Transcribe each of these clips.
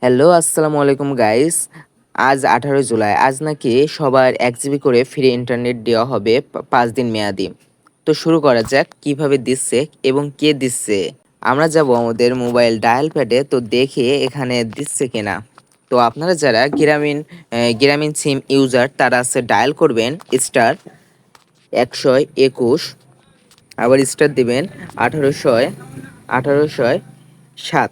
Hello, আসসালামু আলাইকুম guys. আজ 18 জুলাই। আজ নাকি সবার 1 জিবি করে ফ্রি ইন্টারনেট দেওয়া হবে 5 দিন মেয়াদি। তো শুরু করা যাক কিভাবে দিচ্ছে এবং কে দিচ্ছে। আমরা যাব আমাদের মোবাইল ডায়াল প্যাডে, তো দেখে এখানে দিচ্ছে কিনা। তো আপনারা যারা গ্রামীণ সিম ইউজার তারা আছে ডায়াল করবেন *121, আবার স্টার দিবেন 1800 1807।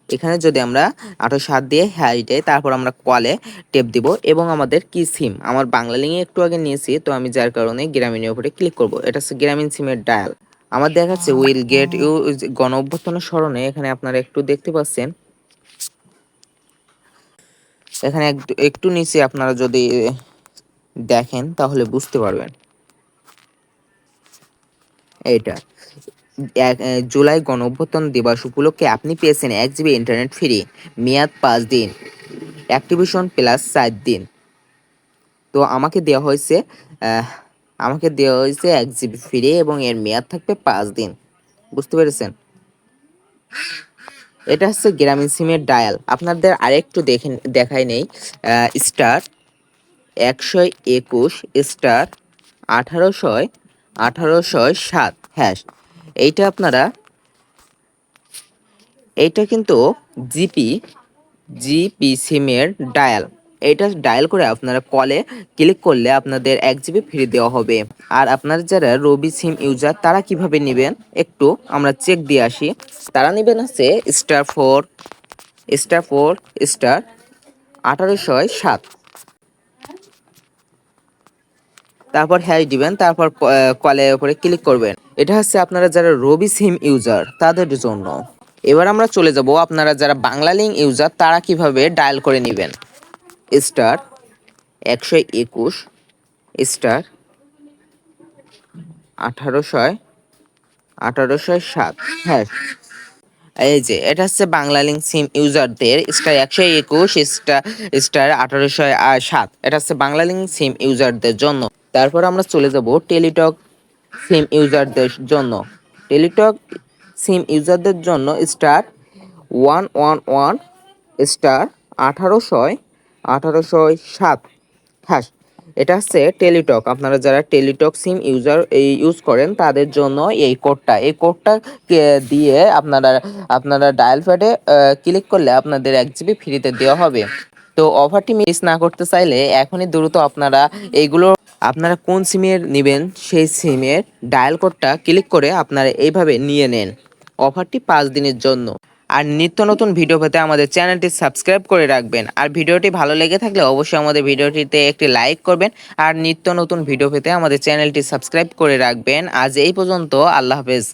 এখানে যদি আমরা 1807 দিয়ে হ্যাশ দেই, তারপর আমরা কলে টেপ দিব এবং আমাদের কি সিম, আমার বাংলা লিঙ্কে একটু আগে নিয়েছি, তো আমি যার কারণে গ্রামীণের উপরে ক্লিক করব। এটা হচ্ছে গ্রামীণ সিমের ডায়াল। আমার দেখাচ্ছে উইল গেট ইউ গণ অভ্যর্থনার স্মরণে। এখানে আপনারা একটু দেখতে পাচ্ছেন, এখানে একটু নিচে আপনারা যদি দেখেন তাহলে বুঝতে পারবেন। এইটা জুলাই গণ অভ্যুত্থান দিবস উপলক্ষে আপনি পেয়েছেন 1 জিবি ইন্টারনেট ফ্রি, মেয়াদ 5 দিন, অ্যাক্টিভেশন প্লাস 4 দিন। তো আহ, আমাকে দেওয়া হয়েছে 1 জিবি ফ্রি এবং এর মেয়াদ থাকবে 5 দিন। বুঝতে পেরেছেন? এটা হচ্ছে গ্রামীণ সিমের ডায়াল। আপনাদের আরেকটু দেখাই নেই। *121 *1807 হ্যাশ। এইটা আপনারা এইটা কিন্তু জিপি জিপি সিমের ডায়াল। এটা ডায়াল করে আপনারা কলে ক্লিক করলে আপনাদের 1 জিবি ফ্রি দেওয়া হবে। আর আপনারা যারা রবি সিম ইউজার তারা কিভাবে নেবেন একটু আমরা চেক দিয়ে আসি। তারা নেবেন হচ্ছে *4*4 *1807, তারপর হ্যাশ দিবেন, তারপর কলের উপরে ক্লিক করবেন। এটা হচ্ছে আপনারা যারা রবি সিম ইউজার তাদের জন্য। এবার আমরা চলে যাব আপনারা যারা বাংলা লিঙ্ক ইউজার তারা কিভাবে ডায়াল করে নেবেন। *121 *1807 হ্যাঁ। এই যে এটা হচ্ছে বাংলা লিঙ্ক সিম ইউজারদের *121 *1807। এটা হচ্ছে বাংলা লিঙ্ক সিম ইউজারদের জন্য। তারপর আমরা চলে যাব টেলিটক সিম ইউজারদের জন্য। টেলিটক সিম ইউজারদের জন্য *111 *1807 হ্যাঁ। এটা হচ্ছে টেলিটক। আপনারা যারা টেলিটক সিম ইউজ করেন তাদের জন্য এই কোডটা দিয়ে আপনারা ডায়াল প্যাডে ক্লিক করলে আপনাদের 1 জিবি ফ্রিতে দেওয়া হবে। তো অফারটি মিস না করতে চাইলে এখনই দ্রুত আপনারা কোন সিমের নেবেন সেই সিমের ডায়াল কোডটা ক্লিক করে আপনারা এইভাবে নিয়ে নেন। অফারটি 5 দিনের জন্য। আর নিত্য নতুন ভিডিও পেতে আমাদের চ্যানেলটি সাবস্ক্রাইব করে রাখবেন। আর ভিডিওটি ভালো লেগে থাকলে অবশ্যই আমাদের ভিডিওটিতে একটি লাইক করবেন। আর নিত্য নতুন ভিডিও পেতে আমাদের চ্যানেলটি সাবস্ক্রাইব করে রাখবেন। আজ এই পর্যন্ত, আল্লাহ হাফেজ।